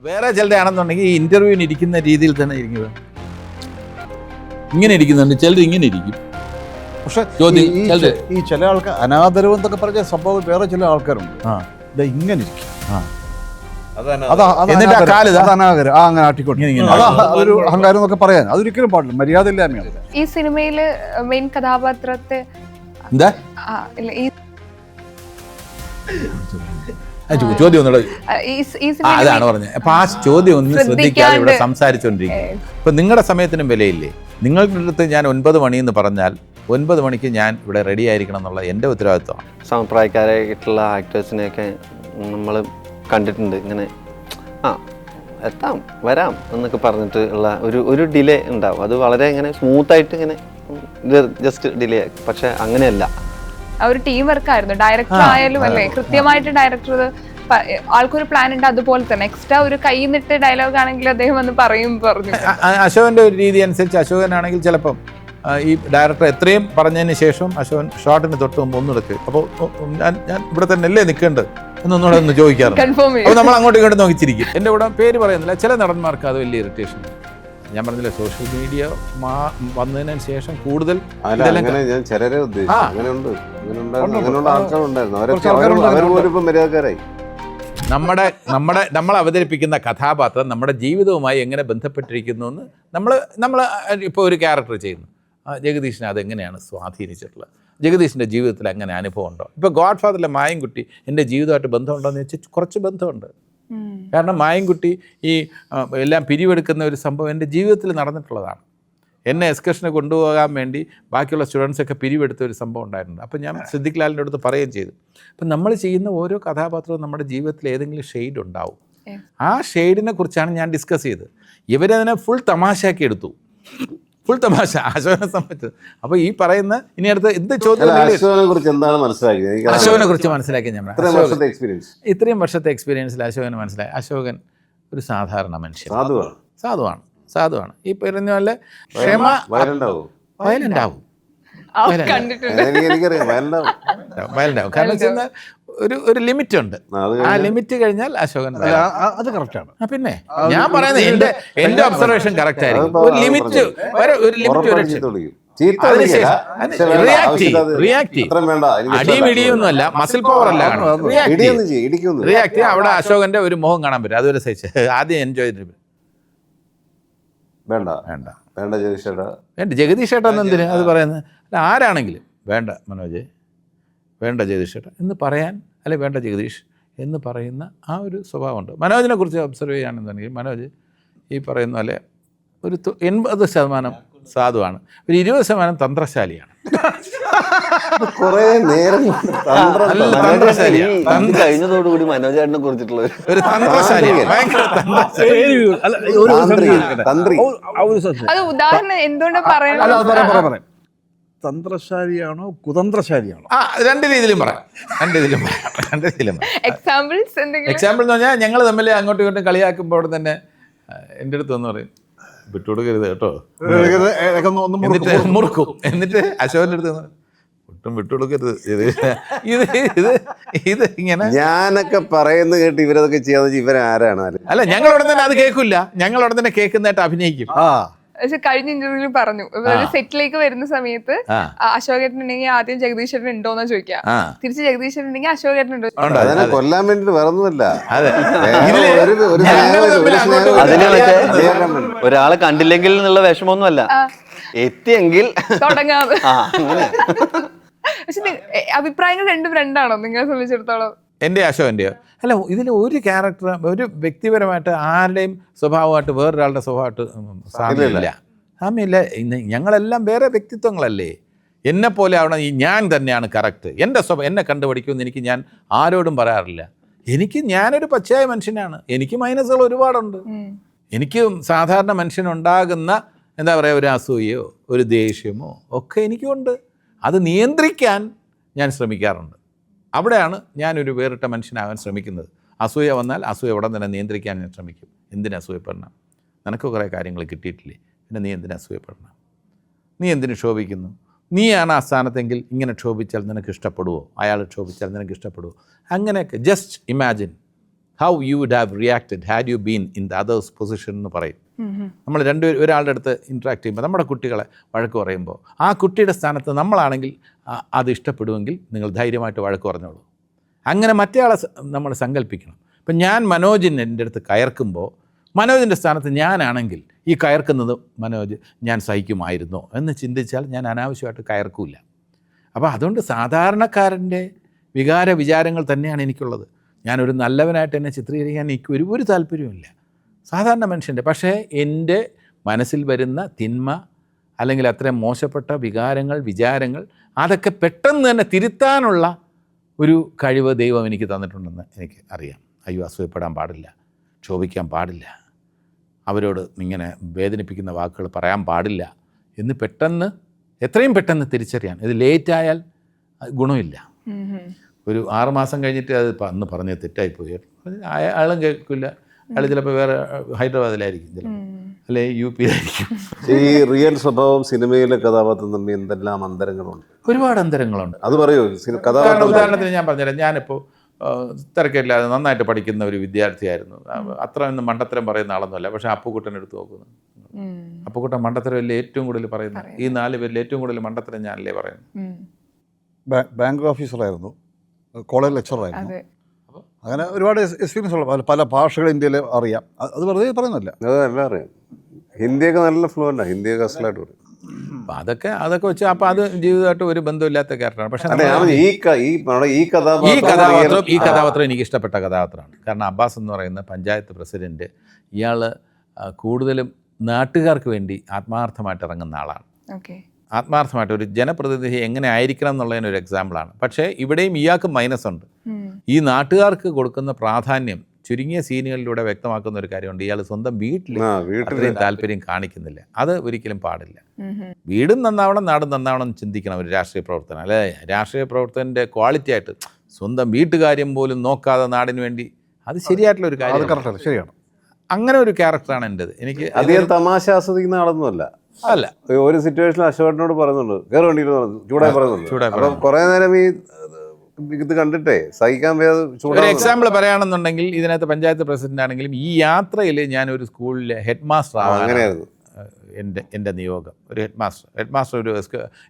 വേറെ ചിലരാണെന്നുണ്ടെങ്കിൽ ഈ ഇന്റർവ്യൂവിന് ഇരിക്കുന്ന രീതിയിൽ തന്നെ ഇരിക്കുന്നത് ഇങ്ങനെ ഇരിക്കുന്നുണ്ട്, ചിലർ ഇങ്ങനെ ഇരിക്കും. പക്ഷെ ഈ ചില ആൾക്കാർ അനാദരവ് എന്നൊക്കെ പറഞ്ഞ സംഭവം വേറെ ചില ആൾക്കാരുണ്ട്. ഇങ്ങനെ ഇരിക്കും, അങ്ങനെ ആട്ടിക്കോട്ടെ, അതൊരു അഹങ്കാരം എന്നൊക്കെ പറയാൻ അതൊരിക്കലും പാടില്ല, മര്യാദ ഇല്ലായ്മയാണ്. ഈ സിനിമയില് മെയിൻ കഥാപാത്രത്തെ എന്താ ചോദ്യം ഒന്നുകൂടെ അതാണ് പറഞ്ഞത്. അപ്പൊ ആ ചോദ്യം ഒന്ന് ശ്രദ്ധിക്കാതെ ഇവിടെ സംസാരിച്ചുകൊണ്ടിരിക്കും. ഇപ്പൊ നിങ്ങളുടെ സമയത്തിനും വിലയില്ലേ? നിങ്ങളുടെ അടുത്ത് ഞാൻ 9 മണി എന്ന് പറഞ്ഞാൽ 9 മണിക്ക് ഞാൻ ഇവിടെ റെഡി ആയിരിക്കണം എന്നുള്ളത് എൻ്റെ ഉത്തരവാദിത്വമാണ്. സമപ്രായക്കാരായിട്ടുള്ള ആക്ടേഴ്സിനെയൊക്കെ നമ്മൾ കണ്ടിട്ടുണ്ട്, ഇങ്ങനെ എത്താം വരാം എന്നൊക്കെ പറഞ്ഞിട്ട് ഉള്ള ഒരു ഡിലേ ഉണ്ടാവും. അത് വളരെ ഇങ്ങനെ സ്മൂത്തായിട്ട് ഇങ്ങനെ ജസ്റ്റ് ഡിലേ, പക്ഷെ അങ്ങനെയല്ല. ഒരു ടീം വർക്ക് ആയിരുന്നു. ഡയറക്ടർ ആയാലും അല്ലേ, കൃത്യമായിട്ട് ഡയറക്ടർ ആൾക്കൊരു പ്ലാൻ ഉണ്ട്, അതുപോലെ തന്നെ എക്സ്ട്രാ ഒരു കൈ നിട്ട് ഡയലോഗ് ആണെങ്കിൽ അദ്ദേഹം വന്ന് പറഞ്ഞു. അശോകന്റെ ഒരു രീതി അനുസരിച്ച് അശോകനാണെങ്കിൽ ചിലപ്പം ഈ ഡയറക്ടർ എത്രയും പറഞ്ഞതിന് ശേഷം അശോകൻ ഷോട്ടിന് തൊട്ട് മുമ്പ് ഒന്നെടുക്ക്, അപ്പോൾ ഞാൻ ഇവിടെ തന്നെ അല്ലേ നിൽക്കേണ്ടത് എന്നൊന്നുകൂടെ ഒന്ന് ചോദിക്കാറുണ്ട്. അപ്പോൾ നമ്മൾ അങ്ങോട്ടും ഇങ്ങോട്ടും നോക്കിച്ചിരിക്കും. എൻ്റെ കൂടെ പേര് പറയുന്നില്ല, ചില നടന്മാർക്ക് അത് വലിയ ഇറിറ്റേഷൻ. ഞാൻ പറഞ്ഞില്ല, സോഷ്യൽ മീഡിയ വന്നതിന് ശേഷം കൂടുതൽ നമ്മൾ അവതരിപ്പിക്കുന്ന കഥാപാത്രം നമ്മുടെ ജീവിതവുമായി എങ്ങനെ ബന്ധപ്പെട്ടിരിക്കുന്നു എന്ന് നമ്മൾ ഇപ്പോൾ ഒരു ക്യാരക്ടർ ചെയ്യുന്നു. ജഗദീഷിനെ അതെങ്ങനെയാണ് സ്വാധീനിച്ചിട്ടുള്ളത്? ജഗദീഷിൻ്റെ ജീവിതത്തിൽ അങ്ങനെ അനുഭവം ഉണ്ടോ? ഇപ്പോൾ ഗോഡ് ഫാദറിലെ മായൻകുട്ടി എൻ്റെ ജീവിതമായിട്ട് ബന്ധമുണ്ടോ എന്ന് വെച്ചാൽ കുറച്ച് ബന്ധമുണ്ട്. കാരണം മായൻകുട്ടി ഈ എല്ലാം പിരിവെടുക്കുന്ന ഒരു സംഭവം എൻ്റെ ജീവിതത്തിൽ നടന്നിട്ടുള്ളതാണ്. എന്നെ എക്സ്കർഷന് കൊണ്ടുപോകാൻ വേണ്ടി ബാക്കിയുള്ള സ്റ്റുഡൻസൊക്കെ പിരിവെടുത്ത ഒരു സംഭവം ഉണ്ടായിട്ടുണ്ട്. അപ്പോൾ ഞാൻ സിദ്ദിഖ് ലാലിൻ്റെ അടുത്ത് പറയുകയും ചെയ്തു, അപ്പം നമ്മൾ ചെയ്യുന്ന ഓരോ കഥാപാത്രവും നമ്മുടെ ജീവിതത്തിൽ ഏതെങ്കിലും ഷെയ്ഡ് ഉണ്ടാവും. ആ ഷെയ്ഡിനെ കുറിച്ചാണ് ഞാൻ ഡിസ്കസ് ചെയ്തത്. ഇവരതിനെ ഫുൾ തമാശയാക്കി എടുത്തു, ഫുൾ തമാശ അശോകനെ സംബന്ധിച്ചത്. അപ്പോൾ ഈ പറയുന്ന ഇനി അടുത്ത് എന്ത് ചോദ്യം അശോകനെ കുറിച്ച് മനസ്സിലാക്കി ഞാൻ ഇത്രയും വർഷത്തെ എക്സ്പീരിയൻസിൽ അശോകന് മനസ്സിലായി. അശോകൻ ഒരു സാധാരണ മനുഷ്യൻ, സാധുവാണ്. ഈ പറഞ്ഞ പോലെ ക്ഷമ വയലന്റ് ആവും. കാരണം വെച്ചാൽ ഒരു ലിമിറ്റ് ഉണ്ട്. ആ ലിമിറ്റ് കഴിഞ്ഞാൽ അശോകൻ അത് കറക്റ്റാണ്. പിന്നെ ഞാൻ പറയുന്നത് എന്റെ ഒബ്സർവേഷൻ കറക്റ്റ് ആയിരിക്കും. ഒരു ലിമിറ്റ് അടിമിടിയൊന്നുമല്ല, മസിൽ പവർ അല്ല, റിയാക്ട് അവിടെ അശോകന്റെ ഒരു മുഖം കാണാൻ പറ്റും. അതൊരു സൈസ് ആദ്യം എൻജോയ് ചെയ്തിട്ട് വേണ്ട ജഗദീഷ് ചേട്ടാ എന്തിന് അത് പറയുന്നത്? അല്ല, ആരാണെങ്കിലും വേണ്ട മനോജ്, വേണ്ട ജഗദീഷ് ചേട്ടാ എന്ന് പറയാൻ, അല്ലെ വേണ്ട ജഗദീഷ് എന്ന് പറയുന്ന ആ ഒരു സ്വഭാവമുണ്ട്. മനോജിനെ കുറിച്ച് ഒബ്സർവ് ചെയ്യുകയാണെന്നുണ്ടെങ്കിൽ മനോജ് ഈ പറയുന്ന പോലെ ഒരു 80% സാധുവാണ്, ഒരു 20% തന്ത്രശാലിയാണ്. കഴിഞ്ഞതോടുകൂടി മനോജേട്ടനെ കുറിച്ചിട്ടുള്ള ഒരു തന്ത്രശാലിയാണ്. ഉദാഹരണം എന്തുകൊണ്ട് പറയാൻ, തന്ത്രശാലിയാണോ കുതന്ത്രശാലിയാണോ? രണ്ട് രീതിയിലും പറയാം. എക്സാമ്പിൾസ് എന്ന് പറഞ്ഞാൽ ഞങ്ങൾ തമ്മിൽ അങ്ങോട്ടും ഇങ്ങോട്ടും കളിയാക്കുമ്പോൾ തന്നെ എൻ്റെ അടുത്ത് ഒന്ന് പറയും, വിട്ടുകൊടുക്കരുത് കേട്ടോ, എന്നിട്ട് മുറുക്കും. എന്നിട്ട് അശോകൻ്റെ അടുത്ത് ഒട്ടും വിട്ടുകൊടുക്കരുത്, ഇത് ഇങ്ങനെ ഞാനൊക്കെ പറയുന്നത് കേട്ട് ഇവരതൊക്കെ ചെയ്യാന്ന് ഇവരാരാണ്? അല്ല, ഞങ്ങളവിടെ തന്നെ അത് കേൾക്കില്ല, ഞങ്ങളവിടെ തന്നെ കേൾക്കുന്നതായിട്ട് അഭിനയിക്കും. പക്ഷെ കഴിഞ്ഞ ഇന്റർവ്യൂവിൽ പറഞ്ഞു, സെറ്റിലേക്ക് വരുന്ന സമയത്ത് അശോകേട്ടൻ ഉണ്ടെങ്കിൽ ആദ്യം ജഗദീശ്വരൻ ഉണ്ടോന്നാ ചോദിക്കാം, തിരിച്ച് ജഗദീശ്വരൻ ഉണ്ടെങ്കിൽ അശോകേട്ടൻ ഉണ്ടോ. കൊല്ലാൻ വേണ്ടി വേറൊന്നുമല്ല, ഒരാളെ കണ്ടില്ലെങ്കിൽ എന്നുള്ള വിഷമമൊന്നുമല്ല, എത്തിയെങ്കിൽ തുടങ്ങാം. പക്ഷെ അഭിപ്രായങ്ങൾ രണ്ടാണോ നിങ്ങളെ സംബന്ധിച്ചിടത്തോളം? എൻ്റെ അശോകൻ്റെയോ? അല്ല, ഇതിൽ ഒരു ക്യാരക്ടർ, ഒരു വ്യക്തിപരമായിട്ട് ആരുടെയും സ്വഭാവമായിട്ട് വേറൊരാളുടെ സ്വഭാവമായിട്ട് സാമ്യമില്ല. ഞങ്ങളെല്ലാം വേറെ വ്യക്തിത്വങ്ങളല്ലേ. എന്നെപ്പോലെ ആവണം, ഞാൻ തന്നെയാണ് കറക്റ്റ്, എൻ്റെ എന്നെ കണ്ടുപിടിക്കുമെന്ന് എനിക്ക് ഞാൻ ആരോടും പറയാറില്ല. ഞാനൊരു പച്ചയായ മനുഷ്യനാണ്, എനിക്ക് മൈനസുകൾ ഒരുപാടുണ്ട്. എനിക്ക് സാധാരണ മനുഷ്യനുണ്ടാകുന്ന എന്താ പറയുക, ഒരു അസൂയയോ ഒരു ദേഷ്യമോ ഒക്കെ എനിക്കുണ്ട്. അത് നിയന്ത്രിക്കാൻ ഞാൻ ശ്രമിക്കാറുണ്ട്. അവിടെയാണ് ഞാനൊരു വേറിട്ട മനുഷ്യനാകാൻ ശ്രമിക്കുന്നത്. അസൂയ വന്നാൽ അസൂയ ഉടൻ തന്നെ നിയന്ത്രിക്കാൻ ഞാൻ ശ്രമിക്കും. എന്തിനു അസൂയപ്പെടണം? നിനക്ക് കുറേ കാര്യങ്ങൾ കിട്ടിയിട്ടില്ലേ, പിന്നെ നീ എന്തിനു അസൂയപ്പെടണം? നീ എന്തിനു ക്ഷോഭിക്കുന്നു? നീയാണ് ആ സ്ഥാനത്തെങ്കിൽ ഇങ്ങനെ ക്ഷോഭിച്ചാൽ നിനക്ക് ഇഷ്ടപ്പെടുമോ? അയാൾ ക്ഷോഭിച്ചാൽ നിനക്ക് ഇഷ്ടപ്പെടുമോ? അങ്ങനെയൊക്കെ just imagine. How you would have reacted had you been in the others position എന്ന് പറയും. നമ്മൾ ഒരാളുടെ അടുത്ത് ഇൻട്രാക്ട് ചെയ്യുമ്പോൾ നമ്മുടെ കുട്ടികളെ വഴക്ക് പറയുമ്പോൾ ആ കുട്ടിയുടെ സ്ഥാനത്ത് നമ്മളാണെങ്കിൽ അത് ഇഷ്ടപ്പെടുമെങ്കിൽ നിങ്ങൾ ധൈര്യമായിട്ട് വഴക്ക് പറഞ്ഞോളൂ. അങ്ങനെ മറ്റേ ആളെ നമ്മൾ സങ്കല്പിക്കണം. ഇപ്പം ഞാൻ മനോജിന് എൻ്റെ അടുത്ത് കയർക്കുമ്പോൾ മനോജിൻ്റെ സ്ഥാനത്ത് ഞാനാണെങ്കിൽ ഈ കയർക്കുന്നത് മനോജ് ഞാൻ സഹിക്കുമായിരുന്നോ എന്ന് ചിന്തിച്ചാൽ ഞാൻ അനാവശ്യമായിട്ട് കയർക്കില്ല. അപ്പോൾ അതുകൊണ്ട് സാധാരണക്കാരൻ്റെ വിചാരങ്ങൾ തന്നെയാണ് എനിക്കുള്ളത്. ഞാനൊരു നല്ലവനായിട്ട് എന്നെ ചിത്രീകരിക്കാൻ എനിക്ക് ഒരു താല്പര്യവുമില്ല, സാധാരണ മനുഷ്യൻ്റെ. പക്ഷേ എൻ്റെ മനസ്സിൽ വരുന്ന തിന്മ അല്ലെങ്കിൽ അത്രയും മോശപ്പെട്ട വിചാരങ്ങൾ അതൊക്കെ പെട്ടെന്ന് തന്നെ തിരുത്താനുള്ള ഒരു കഴിവ് ദൈവം എനിക്ക് തന്നിട്ടുണ്ടെന്ന് എനിക്ക് അറിയാം. അയ്യോ, അസൂയപ്പെടാൻ പാടില്ല, ക്ഷോഭിക്കാൻ പാടില്ല, അവരോട് ഇങ്ങനെ വേദനിപ്പിക്കുന്ന വാക്കുകൾ പറയാൻ പാടില്ല എന്ന് എത്രയും പെട്ടെന്ന് തിരിച്ചറിയാൻ. ഇത് ലേറ്റായാൽ ഗുണമില്ല. ഒരു 6 മാസം കഴിഞ്ഞിട്ട് അത് അന്ന് പറഞ്ഞത് തെറ്റായിപ്പോയി, അയാളും കേൾക്കില്ല. അയാൾ ചിലപ്പോൾ വേറെ ഹൈദരാബാദിലായിരിക്കും, ചിലപ്പോൾ അല്ലെ UP യിലായിരിക്കും. ഈ റിയൽ സ്വഭാവം സിനിമയിലെ കഥാപാത്രം തമ്മിൽ എന്തെല്ലാം അന്തരങ്ങളുണ്ട്? ഒരുപാട് അന്തരങ്ങളുണ്ട്. അത് പറയൂ. ഉദാഹരണത്തിന് ഞാൻ പറഞ്ഞുതരാം. ഞാനിപ്പോൾ തിരക്കില്ലാതെ നന്നായിട്ട് പഠിക്കുന്ന ഒരു വിദ്യാർത്ഥിയായിരുന്നു. അത്ര ഒന്നും മണ്ടത്തരം പറയുന്ന ആളൊന്നുമല്ല. പക്ഷേ അപ്പുക്കുട്ടൻ എടുത്ത് നോക്കുന്നു, അപ്പുക്കുട്ടൻ മണ്ടത്തരമല്ലേ ഏറ്റവും കൂടുതൽ പറയുന്നത്. ഈ 4 പേരിൽ ഏറ്റവും കൂടുതൽ മണ്ടത്തരം ഞാനല്ലേ പറയുന്നത്. ബാങ്ക് ഓഫീസറായിരുന്നു, കോളേജ് ലെക്ചറായിരുന്നു. അങ്ങനെ ഒരുപാട് എക്സ്പീരിയൻസ് ഉള്ള പല ഭാഷകൾ ഇന്ത്യയിൽ അറിയാം. അത് വെറുതെ പറയുന്നില്ല, അതെല്ലാം അറിയാം. ഹിന്ദിയൊക്കെ നല്ല ഫ്ലുവൻ്റാണ്, ഹിന്ദിയൊക്കെ അസലായിട്ട് പറയും. അതൊക്കെ വെച്ച് അപ്പോൾ അത് ജീവിതമായിട്ട് ഒരു ബന്ധമില്ലാത്ത ക്യാരക്ടറാണ്. പക്ഷേ ഈ കഥാപാത്രം എനിക്ക് ഇഷ്ടപ്പെട്ട കഥാപാത്രമാണ്. കാരണം അബ്ബാസ് എന്ന് പറയുന്ന പഞ്ചായത്ത് പ്രസിഡന്റ്, ഇയാൾ കൂടുതലും നാട്ടുകാർക്ക് വേണ്ടി ആത്മാർത്ഥമായിട്ട് ഇറങ്ങുന്ന ആളാണ്. ആത്മാർത്ഥമായിട്ട് ഒരു ജനപ്രതിനിധി എങ്ങനെ ആയിരിക്കണം എന്നുള്ളതിനൊരു എക്സാമ്പിളാണ്. പക്ഷേ ഇവിടെയും ഇയാൾക്ക് മൈനസ് ഉണ്ട്. ഈ നാട്ടുകാർക്ക് കൊടുക്കുന്ന പ്രാധാന്യം ചുരുങ്ങിയ സീനുകളിലൂടെ വ്യക്തമാക്കുന്ന ഒരു കാര്യമുണ്ട്. ഇയാൾ സ്വന്തം വീട്ടിൽ അത്രയും താല്പര്യം കാണിക്കുന്നില്ല. അത് ഒരിക്കലും പാടില്ല. വീടും നന്നാവണം, നാടും നന്നാവണം എന്ന് ചിന്തിക്കണം ഒരു രാഷ്ട്രീയ പ്രവർത്തനം. അല്ലെ, രാഷ്ട്രീയ പ്രവർത്തനൻ്റെ ക്വാളിറ്റി ആയിട്ട് സ്വന്തം വീട്ടുകാര്യം പോലും നോക്കാതെ നാടിന് വേണ്ടി, അത് ശരിയായിട്ടുള്ള ഒരു കാര്യം. ശരിയാണ്. അങ്ങനെ ഒരു ക്യാരക്ടറാണ് എൻ്റെത്. എനിക്ക് അധികം തമാശ ആസ്വദിക്കുന്ന ആളൊന്നുമല്ല. ഒരു സിറ്റുവേഷനിൽ അശോകനോട് പറയുന്നുണ്ട്, കയറി വണ്ടിയിൽ ചൂടായി പറയുന്നുണ്ട്. അപ്പം കുറെ നേരം ഇത് കണ്ടിട്ടേ സഹിക്കാൻ ഒരു എക്സാമ്പിൾ പറയുകയാണെന്നുണ്ടെങ്കിൽ, ഇതിനകത്ത് പഞ്ചായത്ത് പ്രസിഡന്റ് ആണെങ്കിലും ഈ യാത്രയിൽ ഞാൻ ഒരു സ്കൂളിലെ ഹെഡ് മാസ്റ്റർ ആവാനായിരുന്നു എൻ്റെ നിയോഗം. ഒരു ഹെഡ് മാസ്റ്റർ ഒരു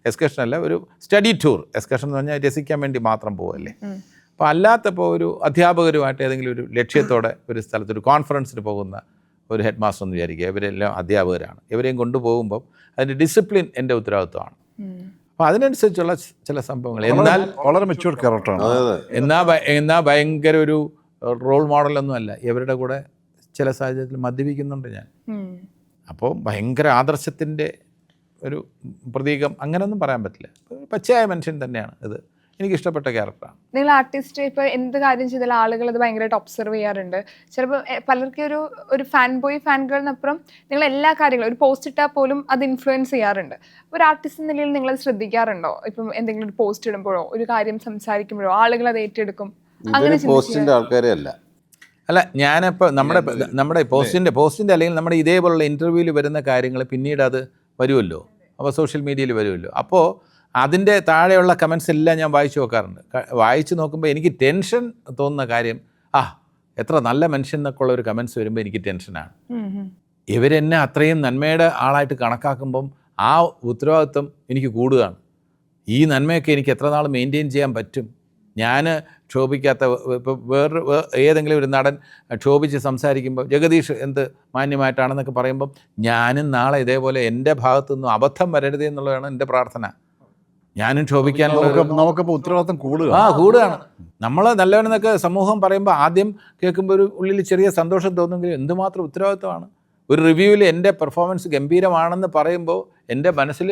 എക്സ്കർഷൻ അല്ല, ഒരു സ്റ്റഡി ടൂർ. എക്സ്കർഷൻ എന്ന് പറഞ്ഞാൽ രസിക്കാൻ വേണ്ടി മാത്രം പോവല്ലേ. അപ്പോൾ അല്ലാത്തപ്പോൾ ഒരു അധ്യാപകരുമായിട്ട് ഏതെങ്കിലും ഒരു ലക്ഷ്യത്തോടെ ഒരു സ്ഥലത്ത് ഒരു കോൺഫറൻസിന് പോകുന്ന ഒരു ഹെഡ് മാസ്റ്റർ എന്ന് വിചാരിക്കുക. ഇവരെല്ലാം അധ്യാപകരാണ്. ഇവരെയും കൊണ്ടുപോകുമ്പോൾ അതിൻ്റെ ഡിസിപ്ലിൻ എൻ്റെ ഉത്തരവാദിത്വമാണ്. അപ്പോൾ അതിനനുസരിച്ചുള്ള ചില സംഭവങ്ങൾ, എന്നാൽ വളരെ മെച്യൂർ ക്യാരക്ടറാണ്. എന്നാൽ ഭയങ്കര ഒരു റോൾ മോഡലൊന്നും അല്ല. ഇവരുടെ കൂടെ ചില സാഹചര്യത്തിൽ മദ്യപിക്കുന്നുണ്ട് ഞാൻ. അപ്പോൾ ഭയങ്കര ആദർശത്തിൻ്റെ ഒരു പ്രതീകം അങ്ങനെയൊന്നും പറയാൻ പറ്റില്ല. പച്ചയായ മനുഷ്യൻ തന്നെയാണ് ഇത്. എനിക്കിഷ്ടപ്പെട്ട ക്യാരക്ടറാണ്. നിങ്ങൾ ആർട്ടിസ്റ്റ് ഇപ്പോൾ എന്ത് കാര്യം ചെയ്താലും ആളുകൾ അത് ഭയങ്കരമായിട്ട് ഒബ്സർവ് ചെയ്യാറുണ്ട്. ചിലപ്പോൾ പലർക്കും ഒരു ഫാൻ ബോയ് ഫാൻ ഗേളിനപ്പുറം നിങ്ങൾ എല്ലാ കാര്യങ്ങളും ഒരു പോസ്റ്റ് ഇട്ടാൽ പോലും അത് ഇൻഫ്ലുവൻസ് ചെയ്യാറുണ്ട്. ഒരു ആർട്ടിസ്റ്റ് എന്ന നിലയിൽ നിങ്ങളത് ശ്രദ്ധിക്കാറുണ്ടോ? ഇപ്പം എന്തെങ്കിലും ഒരു പോസ്റ്റ് ഇടുമ്പോഴോ ഒരു കാര്യം സംസാരിക്കുമ്പോഴോ ആളുകൾ അത് ഏറ്റെടുക്കും? അങ്ങനെ പോസ്റ്റിന്റെ ആൾക്കാരെ അല്ല, ഞാനിപ്പോൾ നമ്മുടെ പോസ്റ്റിൻ്റെ അല്ലെങ്കിൽ നമ്മുടെ ഇതേപോലുള്ള ഇൻ്റർവ്യൂവിൽ വരുന്ന കാര്യങ്ങൾ പിന്നീട് അത് വരുമല്ലോ, അപ്പോൾ സോഷ്യൽ മീഡിയയിൽ വരുമല്ലോ. അപ്പോൾ അതിൻ്റെ താഴെയുള്ള കമൻസ് എല്ലാം ഞാൻ വായിച്ചു നോക്കാറുണ്ട്. വായിച്ചു നോക്കുമ്പോൾ എനിക്ക് ടെൻഷൻ തോന്നുന്ന കാര്യം, എത്ര നല്ല മനുഷ്യൻ എന്നൊക്കെ ഉള്ള ഒരു കമൻസ് വരുമ്പോൾ എനിക്ക് ടെൻഷനാണ്. ഇവരെന്നെ അത്രയും നന്മയുടെ ആളായിട്ട് കണക്കാക്കുമ്പം ആ ഉത്തരവാദിത്വം എനിക്ക് കൂടുകയാണ്. ഈ നന്മയൊക്കെ എനിക്ക് എത്ര നാൾ മെയിൻറ്റെയിൻ ചെയ്യാൻ പറ്റും? ഞാൻ ക്ഷോഭിക്കാത്ത, ഇപ്പോൾ ഏതെങ്കിലും ഒരു നടൻ ക്ഷോഭിച്ച് സംസാരിക്കുമ്പോൾ ജഗദീഷ് എന്ത് മാന്യമായിട്ടാണെന്നൊക്കെ പറയുമ്പം ഞാനും നാളെ ഇതേപോലെ എൻ്റെ ഭാഗത്തുനിന്നും അബദ്ധം വരരുത് എന്നുള്ളതാണ് എൻ്റെ പ്രാർത്ഥന. ഞാനും ക്ഷോഭിക്കാനുള്ള നമുക്കിപ്പോൾ ഉത്തരവാദിത്തം കൂടുകയാണ്. നമ്മൾ നല്ലവനെന്നൊക്കെ സമൂഹം പറയുമ്പോൾ ആദ്യം കേൾക്കുമ്പോൾ ഒരു ഉള്ളിൽ ചെറിയ സന്തോഷം തോന്നുമെങ്കിലും എന്തുമാത്രം ഉത്തരവാദിത്തമാണ്. ഒരു റിവ്യൂവിൽ എൻ്റെ പെർഫോമൻസ് ഗംഭീരമാണെന്ന് പറയുമ്പോൾ എൻ്റെ മനസ്സിൽ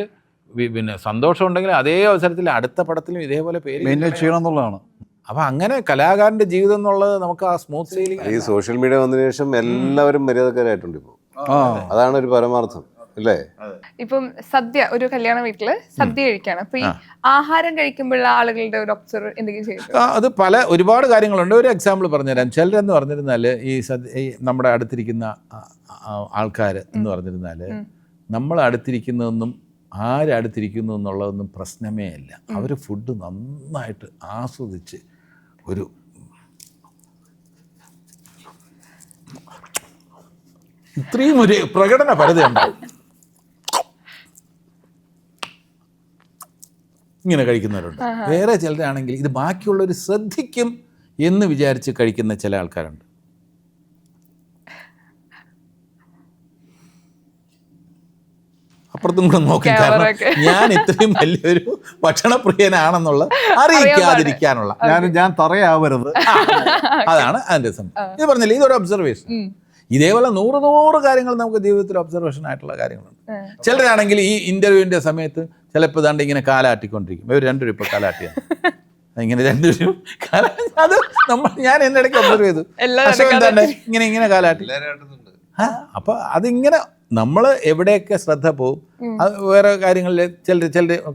പിന്നെ സന്തോഷമുണ്ടെങ്കിൽ അതേ അവസരത്തിൽ അടുത്ത പടത്തിലും ഇതേപോലെ പേര് ചെയ്യണം എന്നുള്ളതാണ്. അപ്പോൾ അങ്ങനെ കലാകാരൻ്റെ ജീവിതം എന്നുള്ളത് നമുക്ക് ആ സ്മൂത്ത് സെയിലിംഗ്. ഈ സോഷ്യൽ മീഡിയ വന്നതിന് ശേഷം എല്ലാവരും മര്യാദക്കാരായിട്ടുണ്ട് ഇപ്പോൾ. അതാണ് ഒരു പരമാർത്ഥം അല്ലേ? ഇപ്പം സദ്യ, ഒരു കല്യാണ വീട്ടില് സദ്യ കഴിക്കാണ്. അപ്പൊ ഈ ആഹാരം കഴിക്കുമ്പോഴുള്ള ആളുകളുടെ ഒരു ഒബ്സർവ് എന്തെങ്കിലും ചെയ്യും? അത് ഒരുപാട് കാര്യങ്ങളുണ്ട്. ഒരു എക്സാമ്പിൾ പറഞ്ഞുതരാം. ചിലരെന്ന് പറഞ്ഞിരുന്നാൽ ഈ നമ്മുടെ അടുത്തിരിക്കുന്ന ആൾക്കാർ എന്ന് പറഞ്ഞിരുന്നാൽ നമ്മൾ അടുത്തിരിക്കുന്നതൊന്നും ആരടുത്തിരിക്കുന്നു എന്നുള്ളതൊന്നും പ്രശ്നമേ അല്ല. അവർ ഫുഡ് നന്നായിട്ട് ആസ്വദിച്ച് ഒരു ഇത്രയും ഒരു പ്രകടന പരത ഉണ്ടാവും. ഇങ്ങനെ കഴിക്കുന്നവരുണ്ട്. വേറെ ചിലരാണെങ്കിൽ ഇത് ബാക്കിയുള്ളവർ ശ്രദ്ധിക്കും എന്ന് വിചാരിച്ച് കഴിക്കുന്ന ചില ആൾക്കാരുണ്ട്. അപ്പുറത്തും കൂടെ നോക്കി, കാരണം ഞാൻ ഇത്രയും വലിയൊരു ഭക്ഷണപ്രിയനാണെന്നുള്ള അറിയിക്കാതിരിക്കാനുള്ള ഞാൻ തറയാവരുത്. അതാണ് അതിന്റെ സംഭവം. ഇത് പറഞ്ഞില്ലേ, ഇതൊരു ഒബ്സർവേഷൻ. ഇതേപോലെ 100 കാര്യങ്ങൾ നമുക്ക് ജീവിതത്തിൽ ഒബ്സർവേഷൻ ആയിട്ടുള്ള കാര്യങ്ങളുണ്ട്. ചിലരാണെങ്കിൽ ഈ ഇന്റർവ്യൂവിന്റെ സമയത്ത് ചിലപ്പോൾ ദാണ്ട് ഇങ്ങനെ കാലാട്ടിക്കൊണ്ടിരിക്കും. ഇവർ രണ്ടുപേരും ഇപ്പോൾ കാലാട്ടിയാണ്, ഇങ്ങനെ രണ്ടുപേരും അത് ഞാൻ എന്റെ ഇടയ്ക്ക് ഒബ്സർവ് ചെയ്തു. എന്താണ് ഇങ്ങനെ കാലാട്ടി. അപ്പൊ അതിങ്ങനെ നമ്മൾ എവിടെയൊക്കെ ശ്രദ്ധ പോവും. അത് വേറെ കാര്യങ്ങളിൽ ചിലർ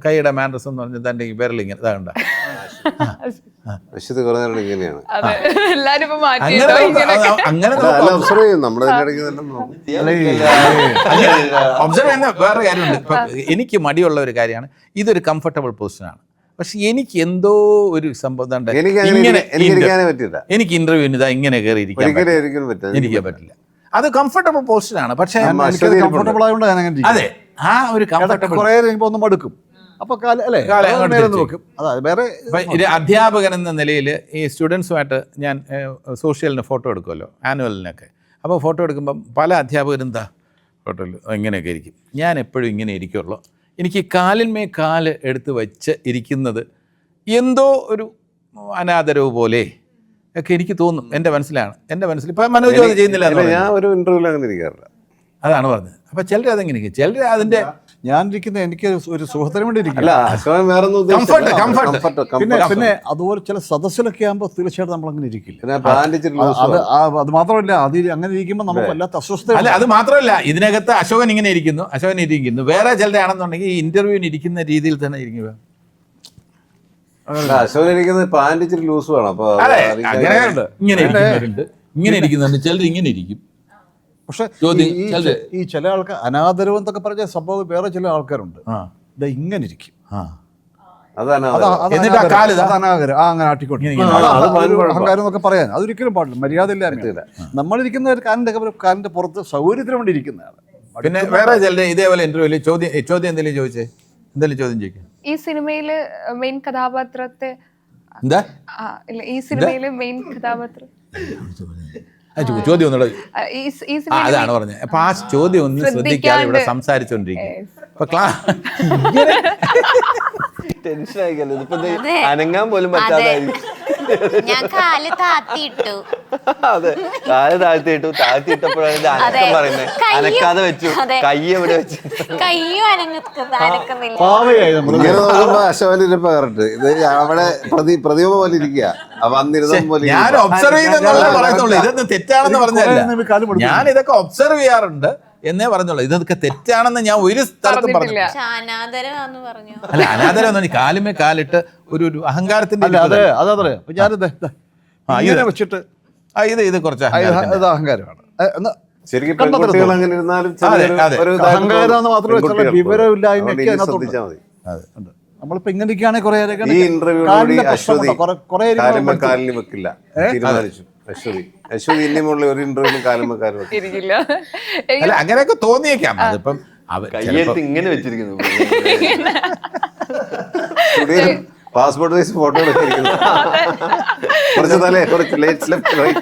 കൈയുടെ മാനറസ് എന്ന് പറഞ്ഞാൽ തൻ്റെ വിരലിങ്ങനെ ഇതാകണ്ട ഇങ്ങനെയാണ്. അങ്ങനെ ഒബ്സർവ് ചെയ്യുന്ന വേറെ കാര്യമുണ്ട്. ഇപ്പൊ എനിക്ക് മടിയുള്ള ഒരു കാര്യമാണ്, ഇതൊരു കംഫർട്ടബിൾ പൊസിഷനാണ്. പക്ഷെ എനിക്ക് എന്തോ ഒരു സംഭവം എനിക്ക് ഇന്റർവ്യൂവിന് ഇതാ ഇങ്ങനെ കയറി ഇരിക്കാൻ പറ്റില്ല. അത് കംഫർട്ടബിൾ പോസ്റ്റിലാണ്. പക്ഷേ കംഫർട്ടബിൾ ആയതുകൊണ്ട് അതെ, ആ ഒരു കംഫർട്ടബിൾ കുറേ കഴിയുമ്പോൾ ഒന്ന് മടുക്കും. അപ്പൊ വേറെ അധ്യാപകൻ എന്ന നിലയിൽ ഈ സ്റ്റുഡൻസുമായിട്ട് ഞാൻ സോഷ്യലിന് ഫോട്ടോ എടുക്കുമല്ലോ, ആനുവലിനൊക്കെ. അപ്പോൾ ഫോട്ടോ എടുക്കുമ്പം പല അധ്യാപകരും എന്താ ഫോട്ടോയിൽ ഇങ്ങനെയൊക്കെ ഇരിക്കും. ഞാൻ എപ്പോഴും ഇങ്ങനെ ഇരിക്കുള്ളൂ. എനിക്ക് കാലിന്മേ കാല് എടുത്ത് വെച്ച് ഇരിക്കുന്നത് എന്തോ ഒരു അനാദരവ് പോലെ ഒക്കെ എനിക്ക് തോന്നും. എൻ്റെ മനസ്സിലാണ്, എൻ്റെ മനസ്സിൽ ഇപ്പം മനോജ് അത് ചെയ്യുന്നില്ല. ഞാൻ ഒരു ഇന്റർവ്യൂവിൽ അങ്ങനെ ഇരിക്കാറില്ല. അതാണ് പറഞ്ഞത്. അപ്പം ചിലർ അതെങ്ങനെ ഇരിക്കും, ചിലർ അതിൻ്റെ ഞാൻ ഇരിക്കുന്ന എനിക്ക് ഒരു സുഖത്തിന് വേണ്ടി പിന്നെ അതുപോലെ ചില സദസ്സിലൊക്കെ ആകുമ്പോൾ തീർച്ചയായിട്ടും നമ്മൾ അങ്ങനെ ഇരിക്കില്ല. അത് മാത്രമല്ല, അങ്ങനെ ഇരിക്കുമ്പോൾ നമുക്ക് വല്ലാത്ത അസ്വസ്ഥത. അല്ല, അത് മാത്രമല്ല, ഇതിനകത്ത് അശോകൻ ഇങ്ങനെ ഇരിക്കുന്നു, വേറെ ചിലരാണെന്നുണ്ടെങ്കിൽ ഈ ഇന്റർവ്യൂവിന് ഇരിക്കുന്ന രീതിയിൽ തന്നെ ഇരിക്കുക. അശോകൻ ഇരിക്കുന്നത് പാൻറ് ഇച്ചിരി ലൂസ് വേണം. അപ്പൊ ഇങ്ങനെ ഇരിക്കുന്നുണ്ട്, ചിലർ ഇങ്ങനെ ഇരിക്കും. പക്ഷെ ഈ ചില ആൾക്കാർ അനാദരവ് എന്നൊക്കെ പറഞ്ഞ സംഭവം വേറെ ചില ആൾക്കാരുണ്ട്, ഇങ്ങനെ ഇരിക്കും. അങ്ങനെ ആട്ടിക്കൊണ്ട് അഹങ്കാരം എന്നൊക്കെ പറയാൻ അതൊരിക്കലും പാടില്ല, മര്യാദ ഇല്ല. നമ്മളിരിക്കുന്ന ഒരു കാലിന്റെ പുറത്ത് സൗകര്യത്തിന് വേണ്ടി ഇരിക്കുന്നതാണ്. പിന്നെ വേറെ ചില ഇതേപോലെ ഇന്റർവ്യൂല് ചോദ്യം എന്തെങ്കിലും ചോദിച്ചേ, എന്തെങ്കിലും ചോദ്യം ചോദിക്കും. ഈ സിനിമയില് മെയിൻ കഥാപാത്രത്തെ എന്താ ഈ സിനിമയില് മെയിൻ കഥാപാത്രം ചോദ്യം ഒന്നുകൂടെ അതാണ് പറഞ്ഞത്. അപ്പൊ ആ ചോദ്യം ഒന്നും ശ്രദ്ധിക്കാതെ ഇവിടെ സംസാരിച്ചോണ്ടിരിക്കും. അപ്പൊ അനങ്ങാൻ പോലും പറ്റാതായി. ഞാൻ കാല് താത്തിയിട്ടു. അതെ, കാല് താഴ്ത്തിയിട്ടപ്പോഴാണ് അനക്കം പറയുന്നത്. അനക്കാതെ വെച്ചു, കൈ എവിടെ വെച്ചു, കയ്യും അനക്കുന്നില്ല. അശോകനിപ്പോ കറക്റ്റ് ഇത് അവിടെ പ്രതിമ പോലെ ഇരിക്കുക. ഞാൻ ഒബ്സർവ് ചെയ്യുന്നുള്ള പറയുന്നുള്ളൂ, ഇതൊന്നും തെറ്റാണെന്ന് പറഞ്ഞല്ല. ഞാൻ ഇതൊക്കെ ഒബ്സർവ് ചെയ്യാറുണ്ട് എന്നേ പറഞ്ഞോളൂ. ഇതൊക്കെ തെറ്റാണെന്ന് ഞാൻ ഒരു സ്ഥലത്തും പറഞ്ഞില്ല. അല്ല, അനാദരം ഒന്നും കാലുമേ കാലിട്ട് ഒരു അഹങ്കാരത്തിന്റെ വെച്ചിട്ട് ഇത് കുറച്ച് അഹങ്കാരമാണ്. ശരിക്കും പെൺകുട്ടികൾ അങ്ങനെ ഇരുന്നാലും അഹങ്കാരം മാത്രമല്ല, വിവരമില്ലായ്മയൊക്കെ നമ്മളിപ്പോ ഇങ്ങനെയൊക്കെയാണെങ്കിൽ ഈ ഇന്റർവ്യൂ കാലിന് വെക്കില്ല തീരുമാനിച്ചു. അശ്വതി ഇനിയുമുള്ള ഒരു ഇന്റർവ്യൂവിന് കാലുമ കാലം ഇരിക്കില്ല. അല്ല, അങ്ങനെയൊക്കെ തോന്നിയേക്കാം. അതിപ്പം കയ്യെടുത്ത് ഇങ്ങനെ വെച്ചിരിക്കുന്നു, പാസ്പോർട്ട് സൈസ് ഫോട്ടോ വെച്ചിരിക്കുന്നു. കുറച്ച് തലേ കുറച്ച് ലെഫ്റ്റ് റൈറ്റ്